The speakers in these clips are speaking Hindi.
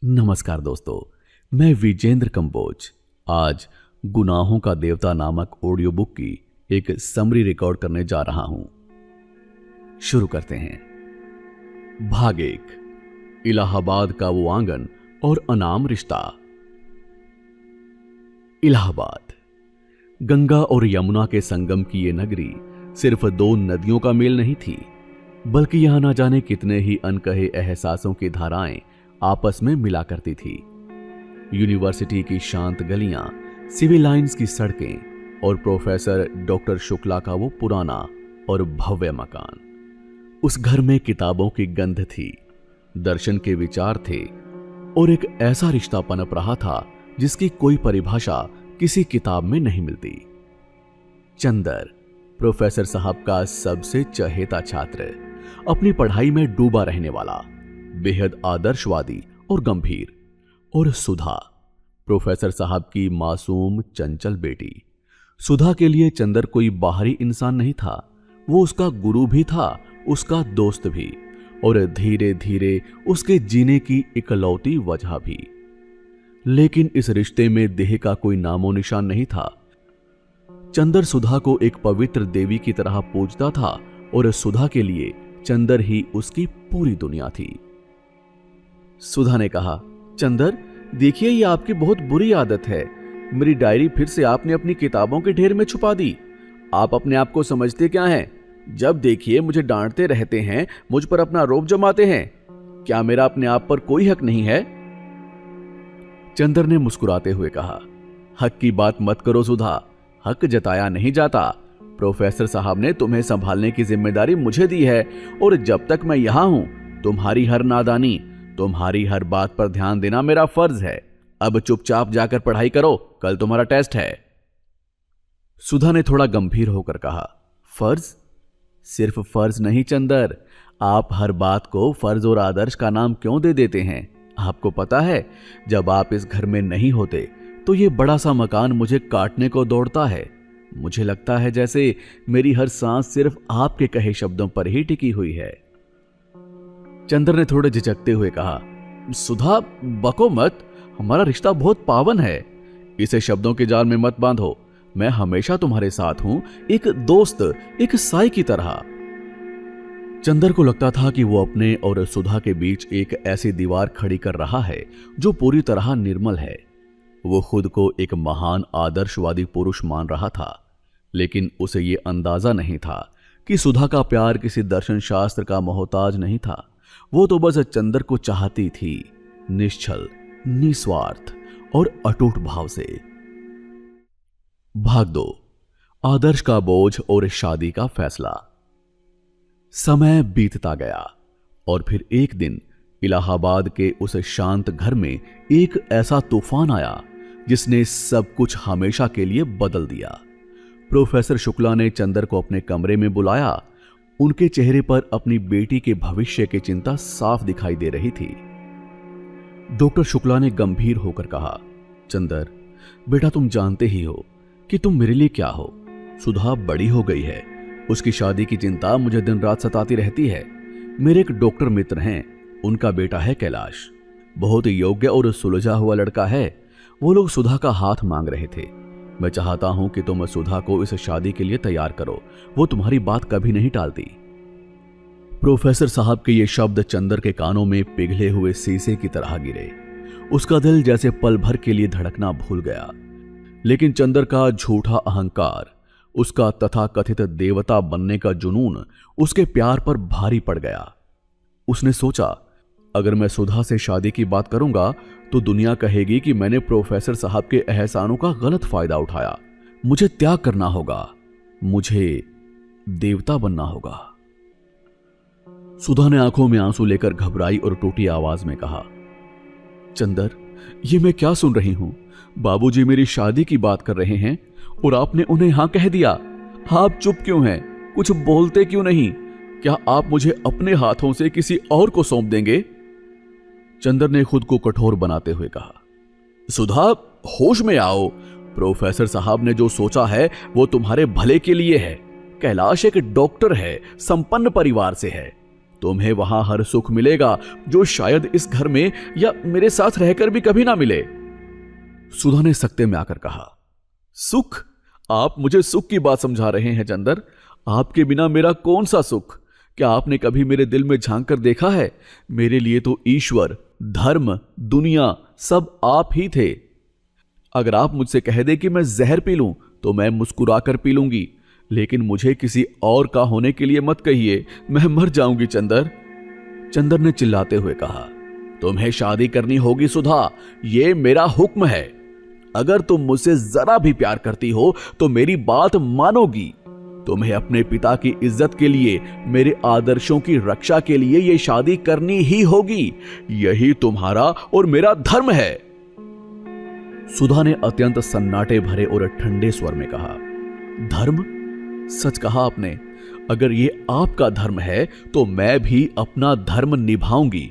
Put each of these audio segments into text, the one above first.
नमस्कार दोस्तों, मैं विजेंद्र कंबोज आज गुनाहों का देवता नामक ऑडियो बुक की एक समरी रिकॉर्ड करने जा रहा हूं। शुरू करते हैं। भाग 1, इलाहाबाद का वो आंगन और अनाम रिश्ता। इलाहाबाद गंगा और यमुना के संगम की ये नगरी सिर्फ दो नदियों का मेल नहीं थी, बल्कि यहां ना जाने कितने ही अनकहे एहसासों की धाराएं आपस में मिला करती थी। यूनिवर्सिटी की शांत गलियां, सिविल लाइंस की सड़कें और प्रोफेसर डॉक्टर शुक्ला का वो पुराना और भव्य मकान। उस घर में किताबों की गंध थी, दर्शन के विचार थे और एक ऐसा रिश्ता पनप रहा था जिसकी कोई परिभाषा किसी किताब में नहीं मिलती। चंदर प्रोफेसर साहब का सबसे चहेता छात्र, अपनी पढ़ाई में डूबा रहने वाला, बेहद आदर्शवादी और गंभीर, और सुधा प्रोफेसर साहब की मासूम चंचल बेटी। सुधा के लिए चंदर कोई बाहरी इंसान नहीं था, वो उसका गुरु भी था, उसका दोस्त भी, और धीरे धीरे उसके जीने की इकलौती वजह भी। लेकिन इस रिश्ते में देह का कोई नामो निशान नहीं था। चंदर सुधा को एक पवित्र देवी की तरह पूजता था और सुधा के लिए चंदर ही उसकी पूरी दुनिया थी। सुधा ने कहा, चंदर देखिए, ये आपकी बहुत बुरी आदत है। मेरी डायरी फिर से आपने अपनी किताबों के ढेर में छुपा दी। आप अपने आप को समझते क्या हैं? जब देखिए मुझे डांटते रहते हैं, मुझ पर अपना आरोप जमाते हैं। क्या मेरा अपने आप पर कोई हक नहीं है? चंदर ने मुस्कुराते हुए कहा, हक की बात मत करो सुधा, हक जताया नहीं जाता। प्रोफेसर साहब ने तुम्हें संभालने की जिम्मेदारी मुझे दी है, और जब तक मैं यहां हूं, तुम्हारी हर नादानी, तुम्हारी हर बात पर ध्यान देना मेरा फर्ज है। अब चुपचाप जाकर पढ़ाई करो, कल तुम्हारा टेस्ट है। सुधा ने थोड़ा गंभीर होकर कहा, फर्ज? सिर्फ फर्ज नहीं चंदर, आप हर बात को फर्ज और आदर्श का नाम क्यों दे देते हैं? आपको पता है, जब आप इस घर में नहीं होते तो ये बड़ा सा मकान मुझे काटने को दौड़ता है। मुझे लगता है जैसे मेरी हर सांस सिर्फ आपके कहे शब्दों पर ही टिकी हुई है। चंदर ने थोड़े झिझकते हुए कहा, सुधा बको मत, हमारा रिश्ता बहुत पावन है, इसे शब्दों के जाल में मत बांधो। मैं हमेशा तुम्हारे साथ हूं, एक दोस्त, एक साई की तरह। चंदर को लगता था कि वो अपने और सुधा के बीच एक ऐसी दीवार खड़ी कर रहा है जो पूरी तरह निर्मल है। वो खुद को एक महान आदर्शवादी पुरुष मान रहा था, लेकिन उसे ये अंदाजा नहीं था कि सुधा का प्यार किसी दर्शन शास्त्र का मोहताज नहीं था। वो तो बस चंदर को चाहती थी, निश्चल, निस्वार्थ और अटूट भाव से। भाग 2, आदर्श का बोझ और शादी का फैसला। समय बीतता गया और फिर एक दिन इलाहाबाद के उस शांत घर में एक ऐसा तूफान आया जिसने सब कुछ हमेशा के लिए बदल दिया। प्रोफेसर शुक्ला ने चंदर को अपने कमरे में बुलाया। उनके चेहरे पर अपनी बेटी के भविष्य की चिंता साफ दिखाई दे रही थी। डॉक्टर शुक्ला ने गंभीर होकर कहा, चंदर बेटा, तुम जानते ही हो कि तुम मेरे लिए क्या हो। सुधा बड़ी हो गई है, उसकी शादी की चिंता मुझे दिन रात सताती रहती है। मेरे एक डॉक्टर मित्र हैं, उनका बेटा है कैलाश, बहुत योग्य और सुलझा हुआ लड़का है। वो लोग सुधा का हाथ मांग रहे थे। मैं चाहता हूं कि तुम सुधा को इस शादी के लिए तैयार करो, वो तुम्हारी बात कभी नहीं टालती। प्रोफेसर साहब के ये शब्द चंदर के कानों में पिघले हुए शीशे की तरह गिरे। उसका दिल जैसे पल भर के लिए धड़कना भूल गया। लेकिन चंदर का झूठा अहंकार, उसका तथाकथित देवता बनने का जुनून उसके प्यार पर भारी पड़ गया। उसने सोचा, अगर मैं सुधा से शादी की बात करूंगा तो दुनिया कहेगी कि मैंने प्रोफेसर साहब के एहसानों का गलत फायदा उठाया। मुझे त्याग करना होगा, मुझे देवता बनना होगा। सुधा ने आंखों में आंसू लेकर घबराई और टूटी आवाज में कहा, चंदर ये मैं क्या सुन रही हूं? बाबूजी मेरी शादी की बात कर रहे हैं और आपने उन्हें हां कह दिया। आप चुप क्यों हैं? कुछ बोलते क्यों नहीं? क्या आप मुझे अपने हाथों से किसी और को सौंप देंगे? चंदर ने खुद को कठोर बनाते हुए कहा, सुधा होश में आओ। प्रोफेसर साहब ने जो सोचा है वो तुम्हारे भले के लिए है। कैलाश एक डॉक्टर है, संपन्न परिवार से है। तुम्हें वहां हर सुख मिलेगा जो शायद इस घर में या मेरे साथ रहकर भी कभी ना मिले। सुधा ने सकते में आकर कहा, सुख? आप मुझे सुख की बात समझा रहे हैं चंदर? आपके बिना मेरा कौन सा सुख? क्या आपने कभी मेरे दिल में झांक कर देखा है? मेरे लिए तो ईश्वर, धर्म, दुनिया सब आप ही थे। अगर आप मुझसे कह दे कि मैं जहर पी लूं तो मैं मुस्कुराकर पी लूंगी, लेकिन मुझे किसी और का होने के लिए मत कहिए, मैं मर जाऊंगी चंदर। चंदर ने चिल्लाते हुए कहा, तुम्हें शादी करनी होगी सुधा, ये मेरा हुक्म है। अगर तुम मुझसे जरा भी प्यार करती हो तो मेरी बात मानोगी। तुम्हें अपने पिता की इज्जत के लिए, मेरे आदर्शों की रक्षा के लिए ये शादी करनी ही होगी। यही तुम्हारा और मेरा धर्म है। सुधा ने अत्यंत सन्नाटे भरे और ठंडे स्वर में कहा, धर्म? सच कहा आपने। अगर ये आपका धर्म है तो मैं भी अपना धर्म निभाऊंगी।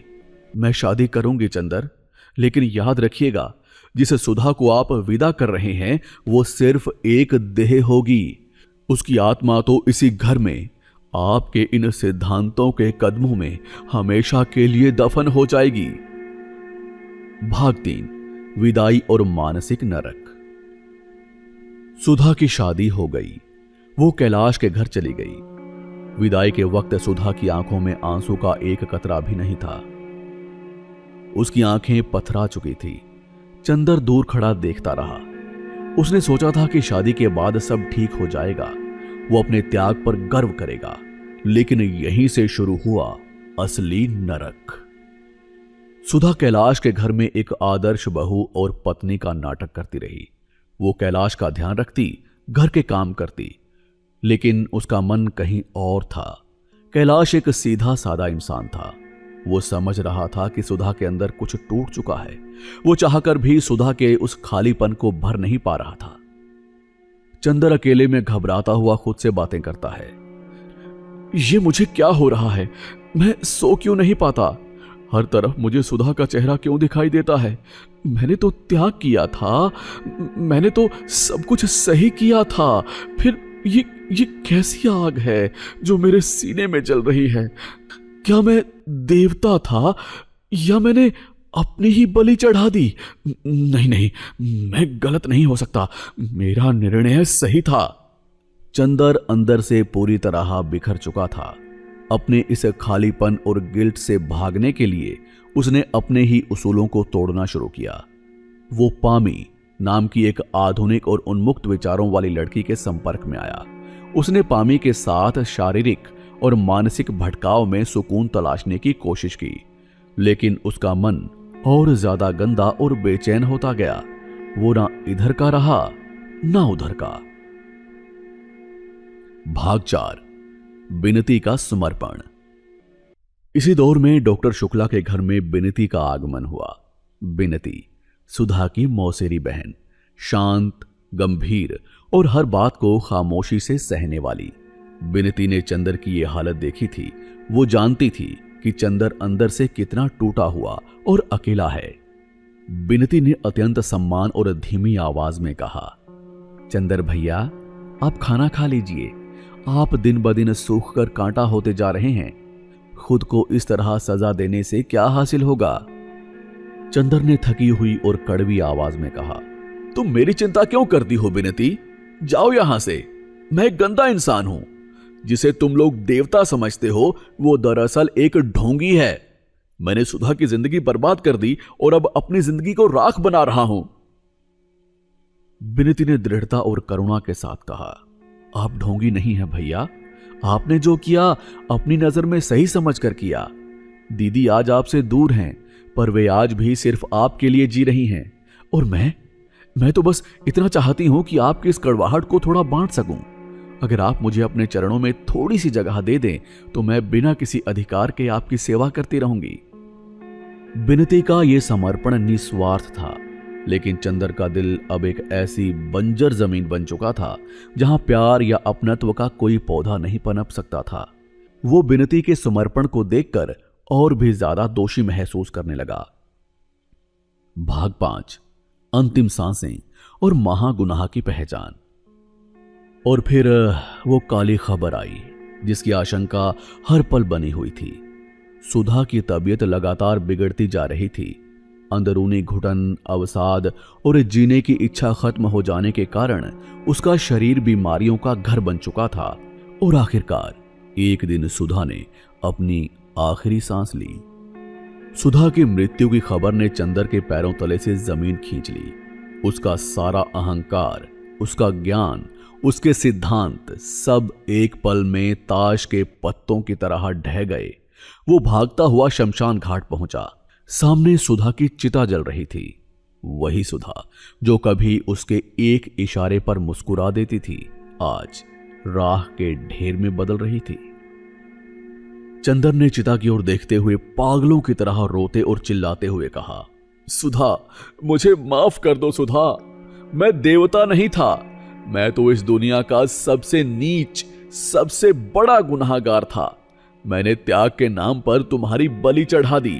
मैं शादी करूंगी चंदर, लेकिन याद रखिएगा, जिसे सुधा को आप विदा कर रहे हैं वो सिर्फ एक देह होगी। उसकी आत्मा तो इसी घर में, आपके इन सिद्धांतों के कदमों में हमेशा के लिए दफन हो जाएगी। भाग 3, विदाई और मानसिक नरक। सुधा की शादी हो गई। वो कैलाश के घर चली गई। विदाई के वक्त सुधा की आंखों में आंसू का एक कतरा भी नहीं था। उसकी आंखें पथरा चुकी थी। चंदर दूर खड़ा देखता रहा। उसने सोचा था कि शादी के बाद सब ठीक हो जाएगा, वो अपने त्याग पर गर्व करेगा, लेकिन यहीं से शुरू हुआ असली नरक। सुधा कैलाश के घर में एक आदर्श बहू और पत्नी का नाटक करती रही। वो कैलाश का ध्यान रखती, घर के काम करती, लेकिन उसका मन कहीं और था। कैलाश एक सीधा सादा इंसान था। वो समझ रहा था कि सुधा के अंदर कुछ टूट चुका है। वो चाहकर भी सुधा के उस खालीपन को भर नहीं पा रहा था। चंदर अकेले में घबराता हुआ खुद से बातें करता है। ये मुझे क्या हो रहा है? मैं सो क्यों नहीं पाता? हर तरफ मुझे सुधा का चेहरा क्यों दिखाई देता है? मैंने तो त्याग किया था, मैंने तो सब कुछ सही किया था, फिर ये कैसी आग है जो मेरे सीने में जल रही है? क्या मैं देवता था या मैंने अपनी ही बलि चढ़ा दी? नहीं, मैं गलत नहीं हो सकता। मेरा निर्णय सही था। चंदर अंदर से पूरी तरह बिखर चुका था। अपने इस खालीपन और गिल्ट से भागने के लिए उसने अपने ही उसूलों को तोड़ना शुरू किया। वो पामी नाम की एक आधुनिक और उन्मुक्त विचारों वाली लड़की के संपर्क में आया। उसने पामी के साथ शारीरिक और मानसिक भटकाव में सुकून तलाशने की कोशिश की, लेकिन उसका मन और ज्यादा गंदा और बेचैन होता गया। वो ना इधर का रहा ना उधर का। भाग 4, बिनती का समर्पण। इसी दौर में डॉक्टर शुक्ला के घर में बिनती का आगमन हुआ। बिनती सुधा की मौसेरी बहन, शांत, गंभीर और हर बात को खामोशी से सहने वाली। बिनती ने चंदर की यह हालत देखी थी। वो जानती थी कि चंदर अंदर से कितना टूटा हुआ और अकेला है। बिनती ने अत्यंत सम्मान और धीमी आवाज में कहा, चंदर भैया, आप खाना खा लीजिए। आप दिन ब दिन सूख कर कांटा होते जा रहे हैं। खुद को इस तरह सजा देने से क्या हासिल होगा? चंदर ने थकी हुई और कड़वी आवाज में कहा, तुम मेरी चिंता क्यों करती हो बिनती? जाओ यहां से। मैं एक गंदा इंसान हूं। जिसे तुम लोग देवता समझते हो वो दरअसल एक ढोंगी है। मैंने सुधा की जिंदगी बर्बाद कर दी और अब अपनी जिंदगी को राख बना रहा हूं। बिनती ने दृढ़ता और करुणा के साथ कहा, आप ढोंगी नहीं हैं भैया। आपने जो किया अपनी नजर में सही समझकर किया। दीदी आज आपसे दूर हैं, पर वे आज भी सिर्फ आपके लिए जी रही हैं। और मैं तो बस इतना चाहती हूं कि आपकी इस कड़वाहट को थोड़ा बांट सकूं। अगर आप मुझे अपने चरणों में थोड़ी सी जगह दे दें तो मैं बिना किसी अधिकार के आपकी सेवा करती रहूंगी। बिनती का यह समर्पण निस्वार्थ था, लेकिन चंदर का दिल अब एक ऐसी बंजर जमीन बन चुका था जहां प्यार या अपनत्व का कोई पौधा नहीं पनप सकता था। वो बिनती के समर्पण को देखकर और भी ज्यादा दोषी महसूस करने लगा। भाग 5, अंतिम सांसें और महागुनाह की पहचान। और फिर वो काली खबर आई जिसकी आशंका हर पल बनी हुई थी। सुधा की तबीयत लगातार बिगड़ती जा रही थी। अंदरूनी घुटन, अवसाद और जीने की इच्छा खत्म हो जाने के कारण उसका शरीर बीमारियों का घर बन चुका था। और आखिरकार एक दिन सुधा ने अपनी आखिरी सांस ली। सुधा की मृत्यु की खबर ने चंदर के पैरों तले से जमीन खींच ली। उसका सारा अहंकार, उसका ज्ञान, उसके सिद्धांत सब एक पल में ताश के पत्तों की तरह ढह गए। वो भागता हुआ शमशान घाट पहुंचा। सामने सुधा की चिता जल रही थी। वही सुधा जो कभी उसके एक इशारे पर मुस्कुरा देती थी, आज राख के ढेर में बदल रही थी। चंदर ने चिता की ओर देखते हुए पागलों की तरह रोते और चिल्लाते हुए कहा, सुधा, मुझे माफ कर दो सुधा। मैं देवता नहीं था। मैं तो इस दुनिया का सबसे नीच, सबसे बड़ा गुनाहगार था। मैंने त्याग के नाम पर तुम्हारी बलि चढ़ा दी।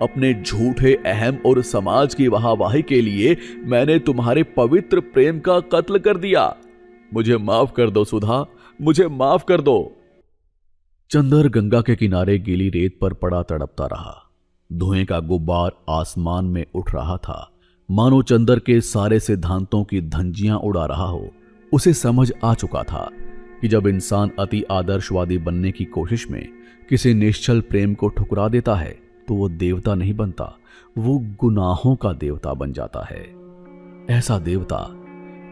अपने झूठे अहम और समाज की वाहवाही के लिए मैंने तुम्हारे पवित्र प्रेम का कत्ल कर दिया। मुझे माफ कर दो सुधा, मुझे माफ कर दो। चंदर गंगा के किनारे गीली रेत पर पड़ा तड़पता रहा। धुएं का गुब्बार आसमान में उठ रहा था, मानो चंदर के सारे सिद्धांतों की धंजियां उड़ा रहा हो। उसे समझ आ चुका था कि जब इंसान अति आदर्शवादी बनने की कोशिश में किसी निश्चल प्रेम को ठुकरा देता है तो वो देवता नहीं बनता, वो गुनाहों का देवता बन जाता है। ऐसा देवता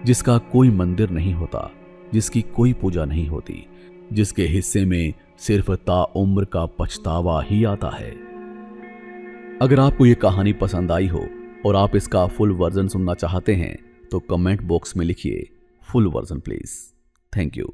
जिसका कोई मंदिर नहीं होता, जिसकी कोई पूजा नहीं होती, जिसके हिस्से में सिर्फ ताउम्र का पछतावा ही आता है। अगर आपको ये कहानी पसंद आई हो और आप इसका फुल वर्जन सुनना चाहते हैं तो कमेंट बॉक्स में लिखिए full version please. Thank you.